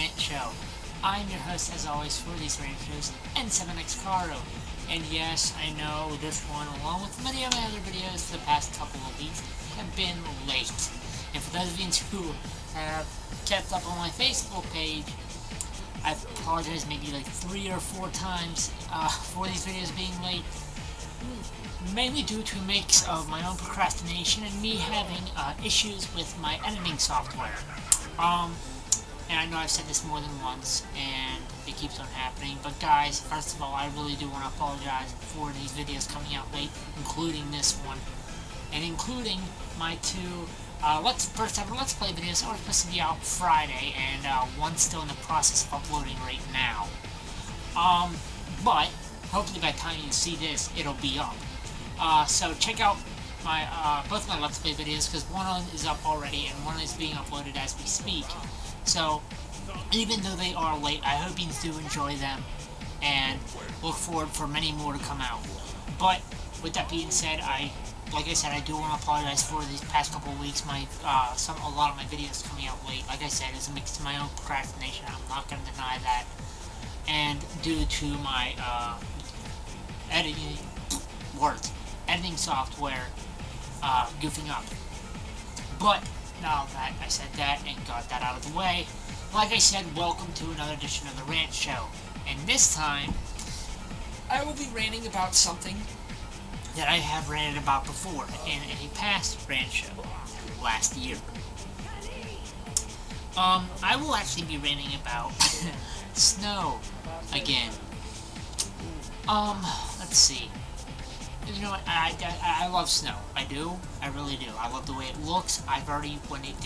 Rant Show. I'm your host, as always, for these rant shows, N7X Caro. And yes, I know this one, along with many of my other videos for the past couple of weeks, have been late. And for those of you who have kept up on my Facebook page, I've apologized maybe like 3 or 4 times for these videos being late. Mainly due to a mix of my own procrastination and me having issues with my editing software. And I know I've said this more than once, and it keeps on happening, but guys, first of all, I really do want to apologize for these videos coming out late, including this one, and including my 2 first ever Let's Play videos that were supposed to be out Friday, and one's still in the process of uploading right now. But hopefully by the time you see this, it'll be up. So check out my both my Let's Play videos, because one is up already and one is being uploaded as we speak. So even though they are late, I hope you do enjoy them and look forward for many more to come out. But with that being said, like I said, I do want to apologize for these past couple of weeks. A lot of my videos coming out late. Like I said, it's a mix of my own procrastination. I'm not going to deny that. And due to my editing software goofing up. But now that I said that and got that out of the way, like I said, welcome to another edition of the Rant Show. And this time, I will be ranting about something that I have ranted about before in a past Rant Show last year. I will actually be ranting about snow again. Let's see. You know what, I love snow. I do. I really do. I love the way it looks. When it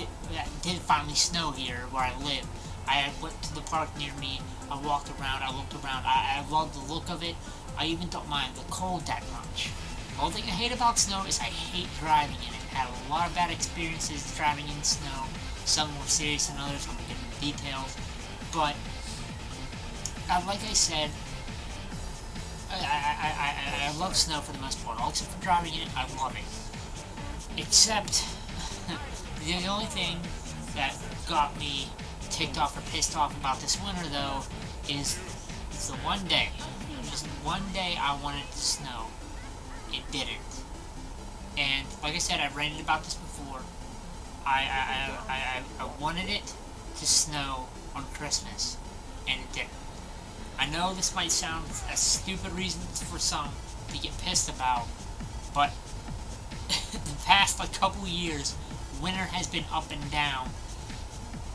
did finally snow here where I live, I went to the park near me, I walked around, I looked around, I loved the look of it. I even don't mind the cold that much. The only thing I hate about snow is I hate driving in it. I had a lot of bad experiences driving in snow, some more serious than others, I'm going to get into details. But, like I said, I love snow for the most part. All except for driving in it, I love it. Except, the only thing that got me ticked off or pissed off about this winter, though, is the one day. Just one day I wanted it to snow. It didn't. And, like I said, I've ranted about this before. I wanted it to snow on Christmas, and it didn't. I know this might sound a stupid reason for some to get pissed about, but the past couple years, winter has been up and down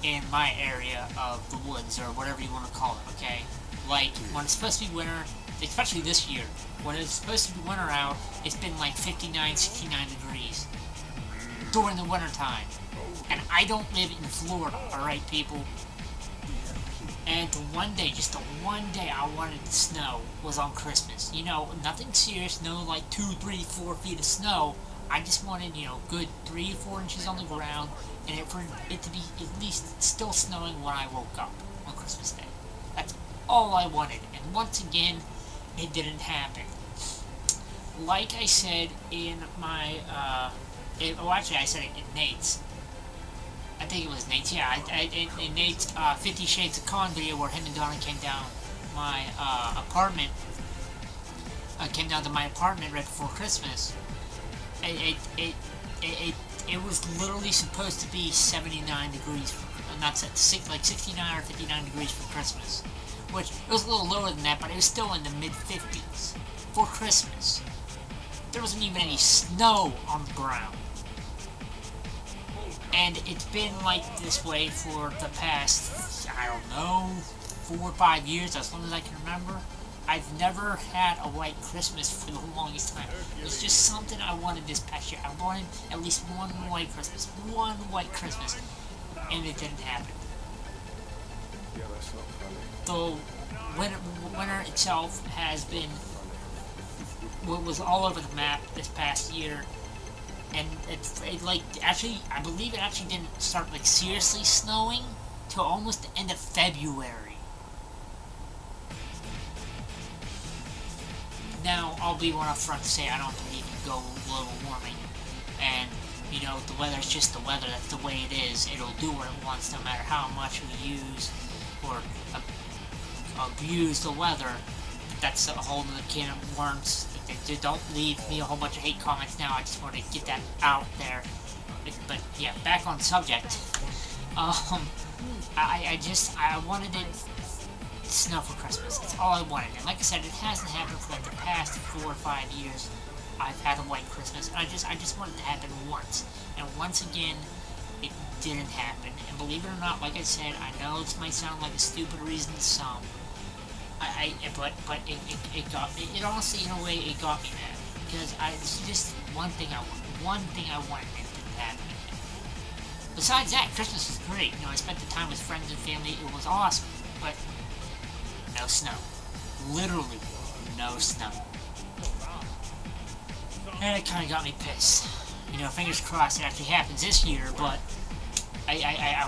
in my area of the woods, or whatever you want to call it, okay? Like, when it's supposed to be winter, especially this year, when it's supposed to be winter out, it's been like 59, 69 degrees during the winter time. And I don't live in Florida, alright people? And just the one day I wanted to snow was on Christmas. You know, nothing serious, no like 2, 3, 4 feet of snow. I just wanted, good 3 or 4 inches on the ground, and for it to be at least still snowing when I woke up on Christmas Day. That's all I wanted, and once again, it didn't happen. Like I said in my, actually I said it in Nate's. I think it was Nate's, yeah, in Nate's 50 Shades of Con video where him and Donna came down my apartment, came down to my apartment right before Christmas. It was literally supposed to be 79 degrees, like 69 or 59 degrees for Christmas, which it was a little lower than that, but it was still in the mid-50s for Christmas. There wasn't even any snow on the ground. And it's been like this way for the past, I don't know, 4 or 5 years, as long as I can remember. I've never had a white Christmas for the longest time. It was just something I wanted this past year. I wanted at least one white Christmas. One white Christmas. And it didn't happen. The winter itself has been, was all over the map this past year. And I believe it actually didn't start seriously snowing till almost the end of February. Now, I'll be one up front to say I don't believe in global warming, and the weather's just the weather. That's the way it is. It'll do what it wants, no matter how much we use or abuse the weather. But that's a whole other can of worms. Don't leave me a whole bunch of hate comments now. I just wanted to get that out there. But yeah, back on subject. I wanted it to snow for Christmas. That's all I wanted. And like I said, it hasn't happened for like the past 4 or 5 years. I've had a white Christmas, and I just wanted it to happen once. And once again, it didn't happen. And believe it or not, like I said, I know this might sound like a stupid reason to some. But it got me. It honestly, in a way, it got me mad because it's just one thing I wanted, and it didn't happen. Besides that, Christmas was great. You know, I spent the time with friends and family. It was awesome, but no snow. Literally, no snow. And it kind of got me pissed. You know, fingers crossed it actually happens this year, but I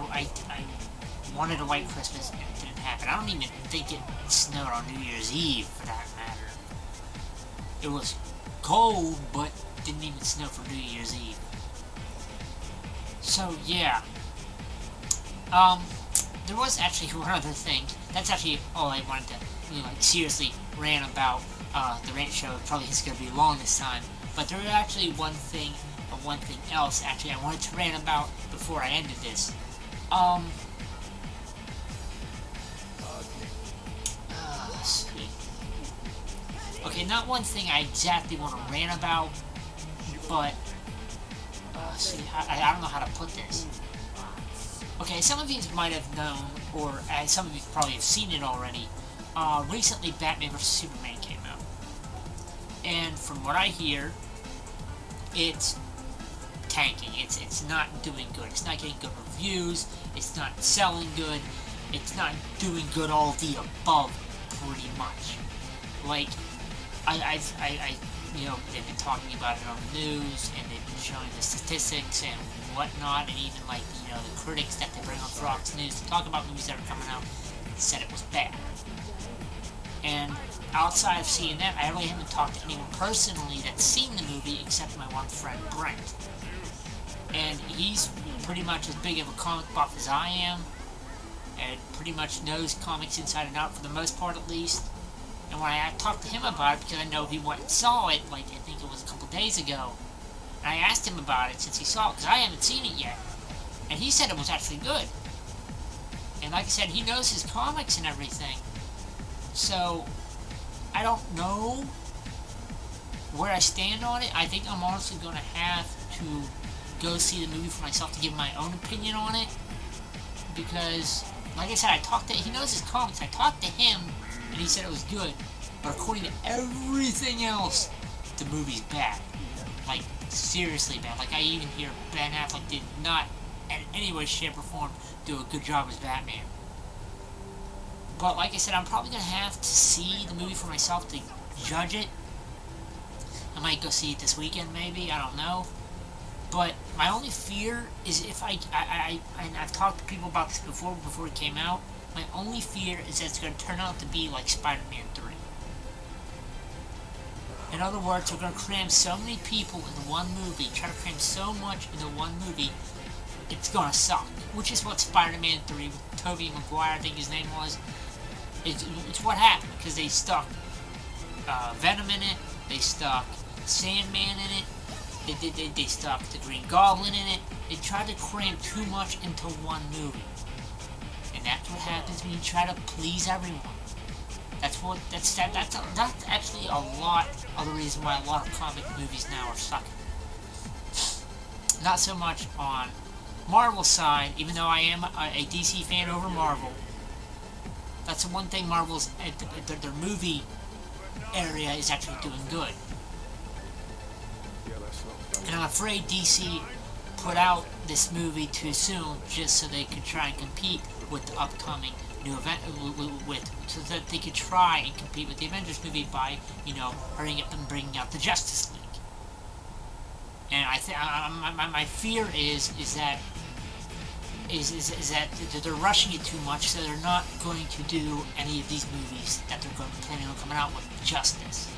wanted a white Christmas and it didn't happen. I don't even think it snowed on New Year's Eve, for that matter. It was cold, but didn't even snow for New Year's Eve. So, yeah. There was actually one other thing. That's actually all I wanted to, you know, like, seriously rant about. The Rant show probably is going to be long this time. But there was actually one thing else, actually, I wanted to rant about before I ended this. Let's see. Okay, not one thing I exactly want to rant about, but, see, I don't know how to put this. Okay, some of you might have known, or some of you probably have seen it already. Recently, Batman vs. Superman came out. And from what I hear, it's tanking. It's not doing good. It's not getting good reviews. It's not selling good. It's not doing good, all of the above, pretty much. Like, you know, they've been talking about it on the news, and they've been showing the statistics and whatnot, and even, like, you know, the critics that they bring on Fox News to talk about movies that are coming out said it was bad. And outside of seeing that, I really haven't talked to anyone personally that's seen the movie except my one friend, Brent. And he's pretty much as big of a comic buff as I am, and pretty much knows comics inside and out for the most part, at least. And when I talked to him about it, because I know he went and saw it, like, I think it was a couple days ago, and I asked him about it since he saw it, because I haven't seen it yet. And he said it was actually good. And like I said, he knows his comics and everything. So, I don't know where I stand on it. I think I'm honestly going to have to go see the movie for myself to give my own opinion on it. Because, like I said, he knows his comics. I talked to him, and he said it was good. But according to everything else, the movie's bad. Like, seriously bad. Like, I even hear Ben Affleck did not, in any way, shape, or form, do a good job as Batman. But like I said, I'm probably going to have to see the movie for myself to judge it. I might go see it this weekend, maybe. I don't know. But my only fear is if and I've talked to people about this before it came out. My only fear is that it's going to turn out to be like Spider-Man 3. In other words, we're going to cram so many people into one movie, try to cram so much into one movie, it's going to suck. Which is what Spider-Man 3 with Tobey Maguire, I think his name was. It's what happened, because they stuck Venom in it, they stuck Sandman in it, they stuck the Green Goblin in it. They tried to cram too much into one movie. And that's what happens when you try to please everyone. That's actually a lot of the reason why a lot of comic movies now are sucking. Not so much on Marvel's side, even though I am a DC fan over Marvel. That's the one thing Marvel's, their movie area is actually doing good. And I'm afraid DC put out this movie too soon just so they could try and compete with the upcoming new event, so that they could try and compete with the Avengers movie by, you know, hurrying up and bringing out the Justice League. And I think my fear is that they're rushing it too much, so they're not going to do any of these movies that they're planning on coming out with justice.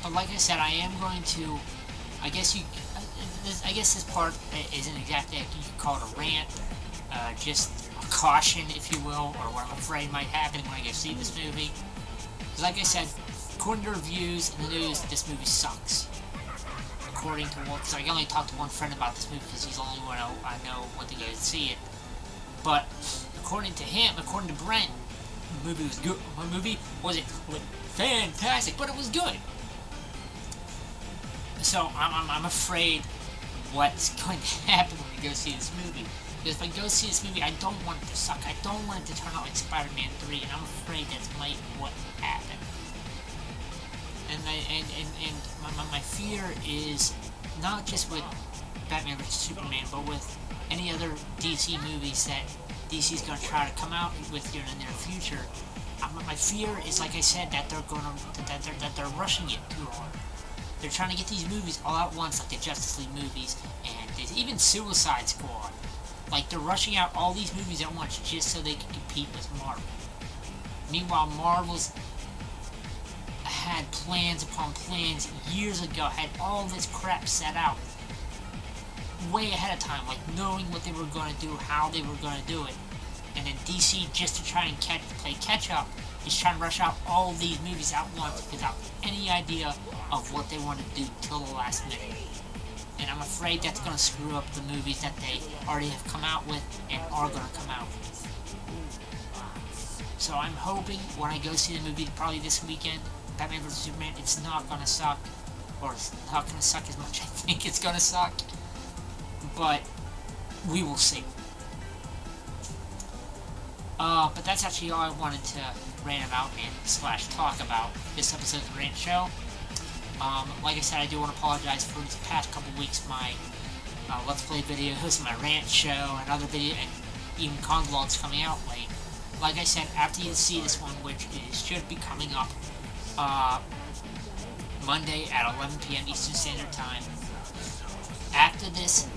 But like I said, I am going to, I guess I guess this part isn't exactly, you could call it a rant, just a caution, if you will, or what I'm afraid might happen when I go see this movie. Because like I said, according to reviews in the news, this movie sucks. According to one, because I only talked to one friend about this movie because he's the only one I know when to go see it. But according to him, according to Brent, the movie was good. My movie wasn't fantastic, but it was good. So I'm afraid what's going to happen when we go see this movie. Because if I go see this movie, I don't want it to suck. I don't want it to turn out like Spider-Man 3, and I'm afraid that's might what happened. And my fear is not just with Batman vs Superman, but with any other DC movies that DC's going to try to come out with here in the near future. My fear is, like I said, that they're rushing it too hard. They're trying to get these movies all at once, like the Justice League movies, and even Suicide Squad. Like, they're rushing out all these movies at once just so they can compete with Marvel. Meanwhile, Marvel's had plans upon plans years ago, had all this crap set out way ahead of time, like knowing what they were going to do, how they were going to do it. And then DC, just to try and play catch up, is trying to rush out all these movies at once without any idea of what they want to do till the last minute. And I'm afraid that's going to screw up the movies that they already have come out with and are going to come out with. So I'm hoping when I go see the movie, probably this weekend, Batman vs Superman, it's not going to suck. Or it's not going to suck as much as I think it's going to suck. But we will see. But that's actually all I wanted to rant about and / talk about this episode of the Rant Show. Like I said, I do want to apologize for these past couple weeks, my Let's Play videos, my Rant Show, and other videos, and even con vlogs coming out late. Like I said, after you see this one, which should be coming up Monday at 11 p.m. Eastern Standard Time, after this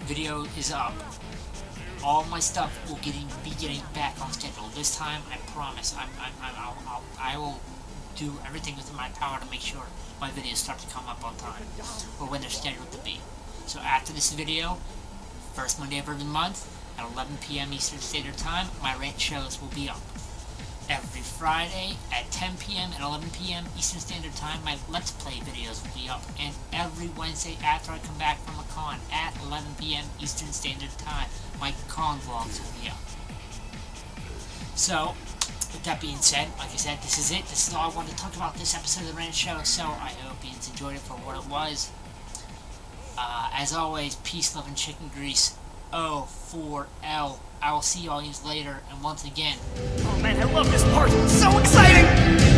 video is up, all my stuff will be getting back on schedule. This time, I promise, I will do everything within my power to make sure my videos start to come up on time, or when they're scheduled to be. So after this video, first Monday of every month, at 11 p.m. Eastern Standard Time, my rant shows will be up. Every Friday at 10 p.m. and 11 p.m. Eastern Standard Time, my Let's Play videos will be up. And every Wednesday after I come back from a con at 11 p.m. Eastern Standard Time, my con vlogs will be up. So, with that being said, like I said, this is it. This is all I wanted to talk about this episode of the Rant Show. So, I hope you enjoyed it for what it was. As always, peace, love, and chicken grease. O4L. I will see you all later, and once again... Oh man, I love this part! It's so exciting!